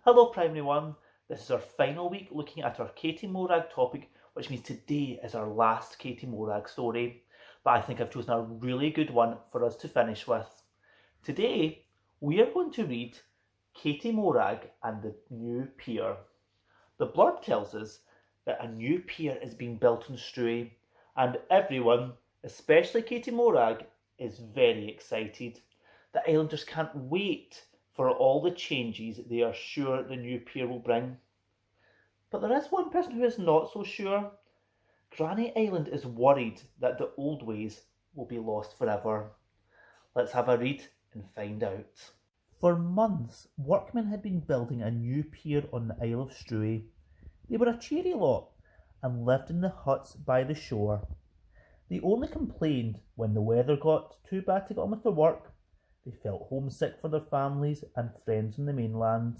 Hello Primary 1, this is our final week looking at our Katie Morag topic, which means today is our last Katie Morag story, but I think I've chosen a really good one for us to finish with. Today, we are going to read Katie Morag and the New Pier. The blurb tells us that a new pier is being built on Struy, and everyone, especially Katie Morag, is very excited. The islanders can't wait for all the changes they are sure the new pier will bring. But there is one person who is not so sure. Granny Island is worried that the old ways will be lost forever. Let's have a read and find out. For months, workmen had been building a new pier on the Isle of Struy. They were a cheery lot and lived in the huts by the shore. They only complained when the weather got too bad to get on with their work. They felt homesick for their families and friends on the mainland.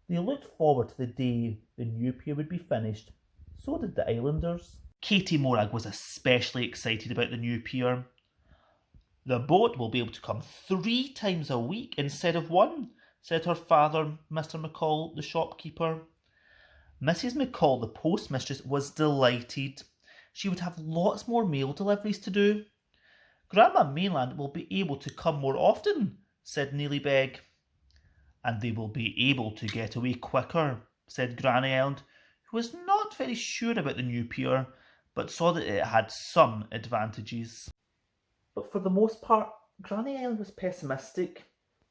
They looked forward to the day the new pier would be finished. So did the islanders. Katie Morag was especially excited about the new pier. The boat will be able to come 3 times a week instead of 1, said her father, Mr. McCall, the shopkeeper. Mrs. McCall, the postmistress, was delighted. She would have lots more mail deliveries to do. Grandma Mainland will be able to come more often, said Neely Begg. And they will be able to get away quicker, said Granny Island, who was not very sure about the new pier, but saw that it had some advantages. But for the most part, Granny Island was pessimistic.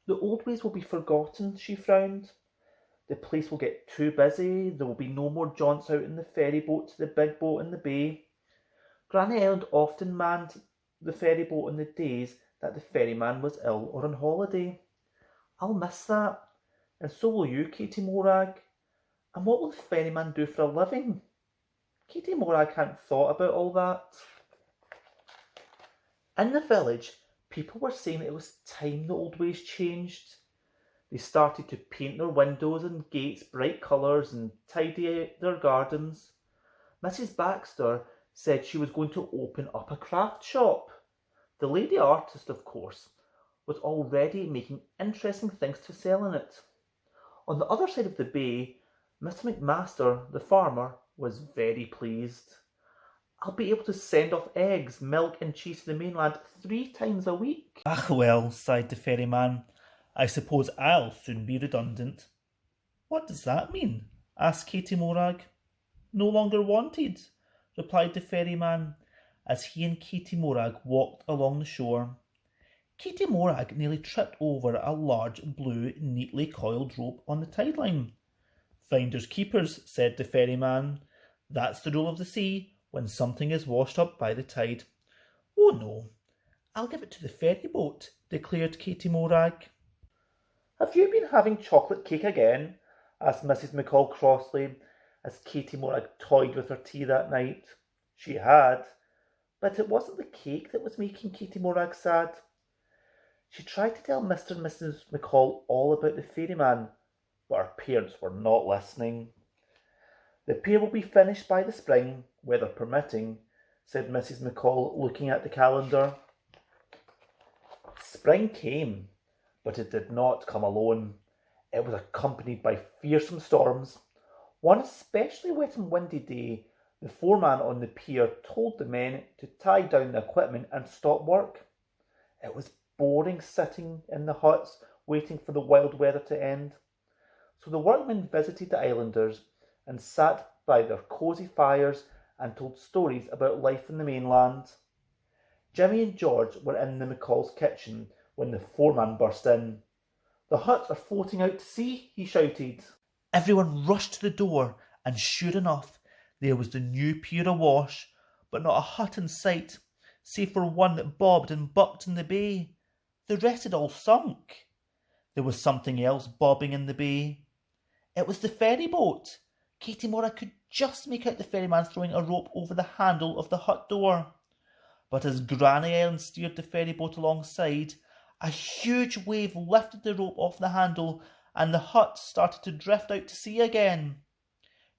The old ways will be forgotten, she frowned. The place will get too busy, there will be no more jaunts out in the ferry boat to the big boat in the bay. Granny Island often manned the ferry boat on the days that the ferryman was ill or on holiday. I'll miss that, and so will you, Katie Morag. And what will the ferryman do for a living? Katie Morag hadn't thought about all that. In the village, people were saying that it was time the old ways changed. They started to paint their windows and gates bright colours and tidy their gardens. Mrs. Baxter said she was going to open up a craft shop. The lady artist, of course, was already making interesting things to sell in it. On the other side of the bay, Mr. McMaster, the farmer, was very pleased. I'll be able to send off eggs, milk and cheese to the mainland 3 times a week. Ah well, sighed the ferryman. I suppose I'll soon be redundant. What does that mean? Asked Katie Morag. No longer wanted, replied the ferryman, as he and Katie Morag walked along the shore. Katie Morag nearly tripped over a large blue, neatly coiled rope on the tide line. Finders keepers, said the ferryman. That's the rule of the sea when something is washed up by the tide. Oh no, I'll give it to the ferry boat, declared Katie Morag. Have you been having chocolate cake again? Asked Mrs. McCall crossly, as Katie Morag toyed with her tea that night. She had, but it wasn't the cake that was making Katie Morag sad. She tried to tell Mr. and Mrs. McCall all about the ferryman, but her parents were not listening. The pier will be finished by the spring, weather permitting, said Mrs. McCall, looking at the calendar. Spring came, but it did not come alone. It was accompanied by fearsome storms. One especially wet and windy day, the foreman on the pier told the men to tie down the equipment and stop work. It was boring sitting in the huts waiting for the wild weather to end. So the workmen visited the islanders and sat by their cosy fires and told stories about life in the mainland. Jimmy and George were in the McCall's kitchen when the foreman burst in. The huts are floating out to sea, he shouted. Everyone rushed to the door, and sure enough, there was the new pier awash, but not a hut in sight, save for one that bobbed and bucked in the bay. The rest had all sunk. There was something else bobbing in the bay. It was the ferry boat. Katie Morag could just make out the ferryman throwing a rope over the handle of the hut door. But as Granny Island steered the ferry boat alongside, a huge wave lifted the rope off the handle and the hut started to drift out to sea again.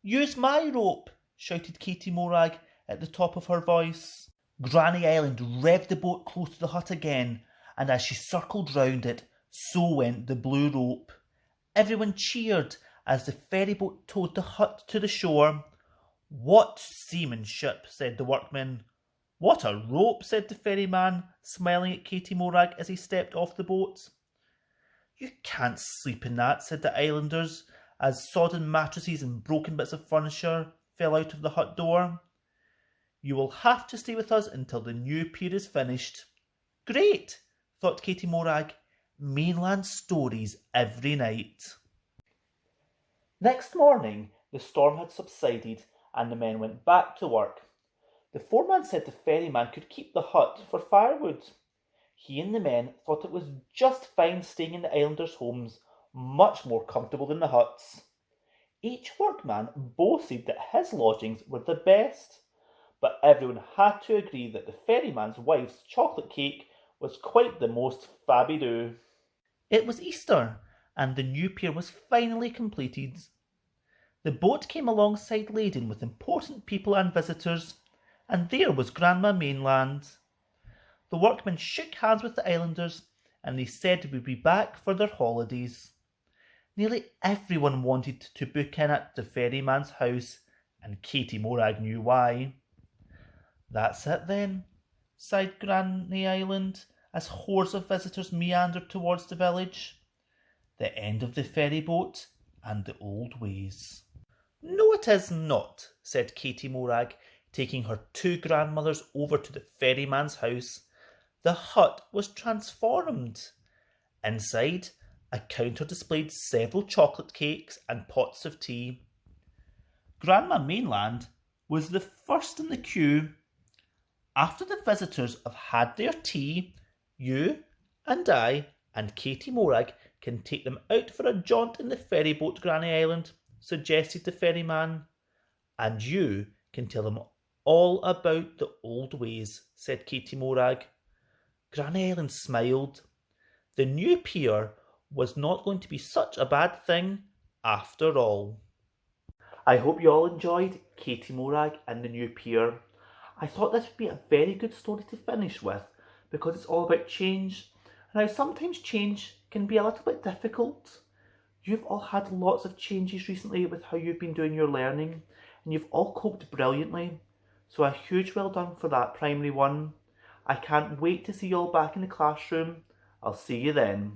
Use my rope, shouted Katie Morag at the top of her voice. Granny Island revved the boat close to the hut again, and as she circled round it, so went the blue rope. Everyone cheered as the ferryboat towed the hut to the shore. "What seamanship!" said the workmen. "What a rope!" said the ferryman, smiling at Katie Morag as he stepped off the boat. "You can't sleep in that," said the islanders, as sodden mattresses and broken bits of furniture fell out of the hut door. "You will have to stay with us until the new pier is finished." Great, thought Katie Morag. Mainland stories every night. Next morning, the storm had subsided and the men went back to work. The foreman said the ferryman could keep the hut for firewood. He and the men thought it was just fine staying in the islanders' homes, much more comfortable than the huts. Each workman boasted that his lodgings were the best, but everyone had to agree that the ferryman's wife's chocolate cake was quite the most fabby-doo. It was Easter, and the new pier was finally completed. The boat came alongside laden with important people and visitors, and there was Grandma Mainland. The workmen shook hands with the islanders, and they said they would be back for their holidays. Nearly everyone wanted to book in at the ferryman's house, and Katie Morag knew why. "That's it then," sighed Granny Island, as hordes of visitors meandered towards the village. "The end of the ferry boat and the old ways." "No, it is not," said Katie Morag, taking her two grandmothers over to the ferryman's house. The hut was transformed. Inside, a counter displayed several chocolate cakes and pots of tea. Grandma Mainland was the first in the queue. "After the visitors have had their tea, you and I and Katie Morag can take them out for a jaunt in the ferryboat, Granny Island," suggested the ferryman. "And you can tell them all about the old ways," said Katie Morag. Granny Island smiled. The new pier was not going to be such a bad thing after all. I hope you all enjoyed Katie Morag and the new pier. I thought this would be a very good story to finish with because it's all about change and how sometimes change can be a little bit difficult. You've all had lots of changes recently with how you've been doing your learning and you've all coped brilliantly. So a huge well done for that, Primary 1. I can't wait to see you all back in the classroom. I'll see you then.